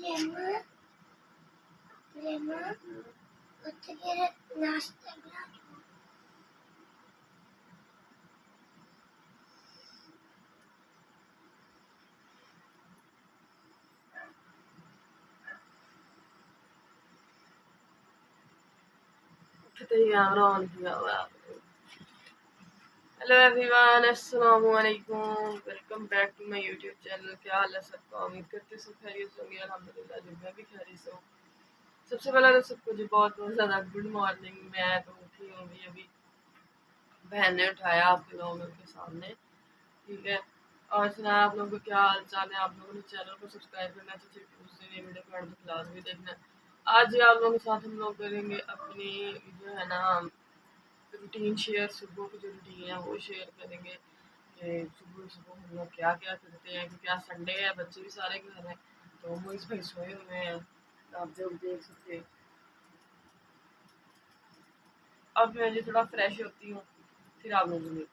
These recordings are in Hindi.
कैमरा ऑन किया हुआ है। हेलो एवरीवन, अस्सलाम वालेकुम, welcome back to my YouTube channel. क्या हाल है सबका? उम्मीद करते सब खैरियत होंगे। अल्हम्दुलिल्लाह जी मैं भी खैरियत से हूँ। सबसे पहले तो सबको जी बहुत बहुत ज़्यादा गुड मॉर्निंग। मैं तो उठी हूँ अभी बहन ने उठाया आपके लोगों के सामने, ठीक है। और सुना आप लोगों को क्या हाल चाल है? आप लोगों ने चैनल को सब्सक्राइब करना है तो फिर उस दिन वीडियो को एंड तक लाजमी देखना। आज आप लोगों के साथ हम लोग करेंगे अपनी जो है ना रूटीन शेयर, सुबह की जो रूटीन है वो शेयर करेंगे कि सुबह सुबह हम लोग क्या क्या करते हैं, क्योंकि आज संडे है, बच्चे भी सारे घर हैं तो मोइस भाई सोए हुए हैं, तो आप जब देख सकते हैं। अब मैं जो थोड़ा फ्रेश होती हूँ फिर आप लोग मिलते हैं।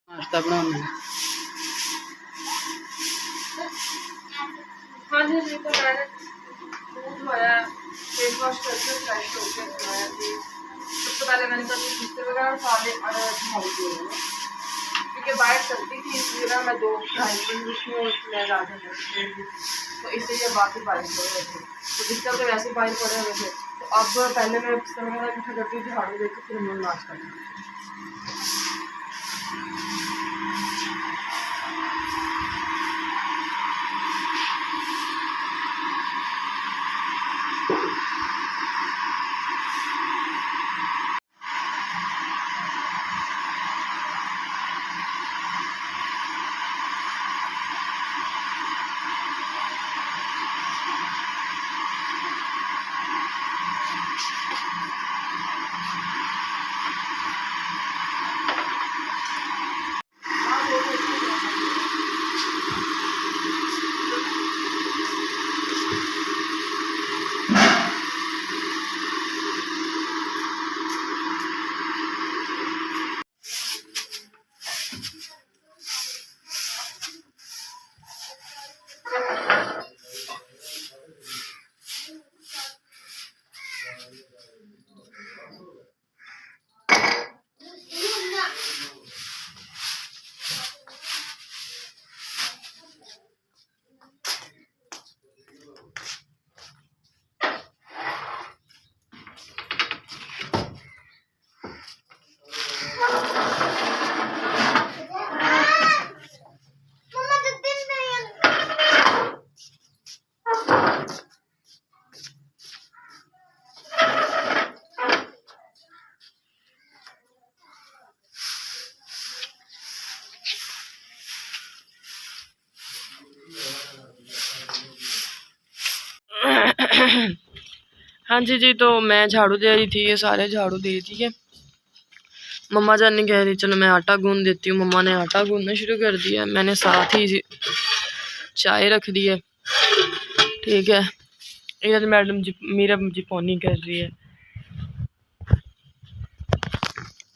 नाश्ता बनाना है। हाँ जी जी, तो मैंने दूध धोया, फेस वॉश करके फ्रेश होकर धोया थी। सबसे पहले मैंने कहा बिस्तर वगैरह सारे झाड़ू दिए, क्योंकि बाहर चलती थी इसलिए ना मैं 2-2.5 मिनट रुकी हूँ, मैं ज़्यादा तो इसलिए बाकी बारिश हो रहे थे, तो बिस्तर तो वैसे बाहर पड़े हुए थे। तो अब पहले मैं बिस्तर वगैरह इकट्ठा करती हूँ, झाड़ू देकर फिर हम लोग नाश्ता करते हैं। हाँ जी जी, तो मैं झाड़ू दे रही थी, ये सारे झाड़ू दे रही थी। है मम्मा जान ने कह रही चलो मैं आटा गूंद देती हूँ। मम्मा ने आटा गूंदना शुरू कर दिया, मैंने साथ ही चाय रख दी है, ठीक है। इधर मैडम जी मीरा जी पोनी कर रही है।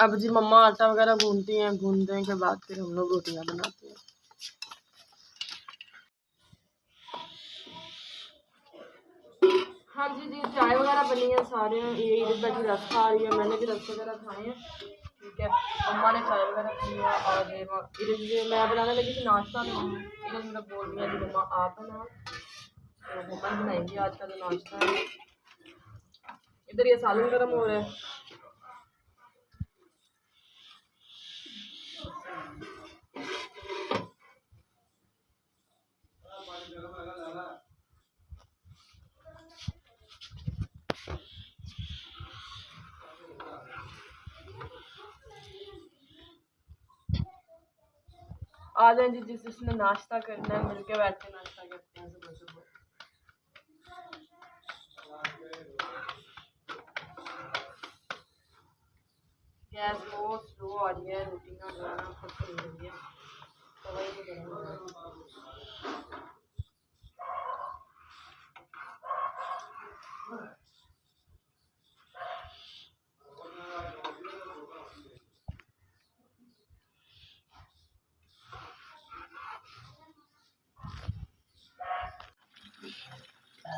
अब जी मम्मा आटा वगैरह गूंदती हैं, गूंदने के बाद फिर हम लोग रोटियां बनाते हैं। हाँ जी जी, चाय वगैरह बनी है सारे, ये इधर बैठी रस खा रही है, मैंने भी रस वगैरह खाए हैं, ठीक है। मम्मा ने चाय वगैरह पी है और इधर ये मैं बनाने लगी थी नाश्ता। इधर मेरा बोल रही है कि मम्मा आप बनाओ, तो मम्मा बनाएंगी आज का जो नाश्ता है। इधर ये सालन गर्म हो रहा है। आ जाए जी, जिसने नाश्ता करना है मिलके बैठ के नाश्ता करते हैं सुबह सुबह। गैस बहुत स्लो आ रही है, रोटी ना बनाना पसंद नहीं रही है, तो वही तो करेंगे।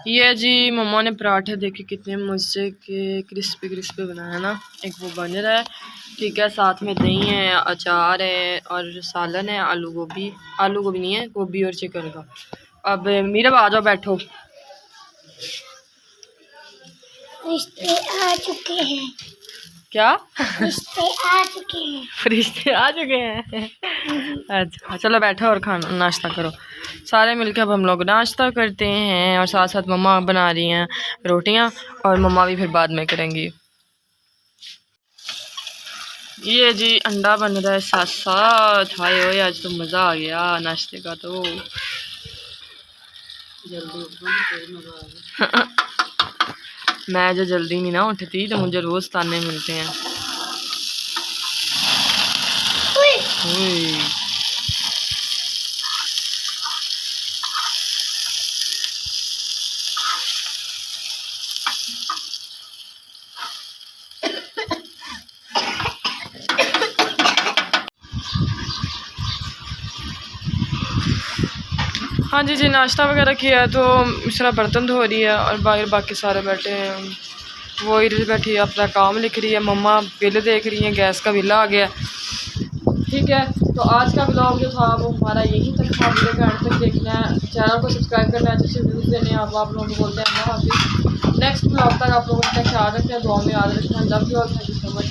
ये जी मम्मा ने पराठे देखे कितने मज़े के क्रिस्पी क्रिस्पी बनाया ना। एक वो बन रहा है, ठीक है, साथ में दही है, अचार है और सालन है, आलू गोभी नहीं है, गोभी और चिकन का। अब मीरा आ जाओ बैठो। रिश्ते आ चुके हैं। क्या? रिश्ते आ चुके हैं। फरिश्ते आ चुके हैं। अच्छा चलो बैठो और खाना नाश्ता करो सारे मिलकर। अब हम लोग नाश्ता करते हैं और साथ साथ मम्मा बना रही हैं रोटियां और मम्मा भी फिर बाद में करेंगी। ये जी अंडा बन रहा है साथ साथ। हाय ओए आज तो मज़ा आ गया नाश्ते का तो। मैं जो जल्दी नहीं ना उठती तो मुझे रोज़ ताने मिलते हैं। हाँ जी नाश्ता वगैरह किया तो इस तरह बर्तन धो रही है और बाकी सारे बैठे हैं। वो इधर बैठी है अपना काम लिख रही है, मम्मा बिल देख रही हैं, गैस का बिल आ गया। ठीक है तो आज का ब्लॉग जो था वो हमारा यहीं तक था। वीडियो का एंड तक देखना है, चैनल को सब्सक्राइब करना है, अच्छे से व्यूज़ देने हैं। आप लोगों को बोलते हैं हाफिज़। नेक्स्ट ब्लॉग तक आप लोगों का ख्याल रखें, दुआ में याद रखें। Love you all, thank you so much.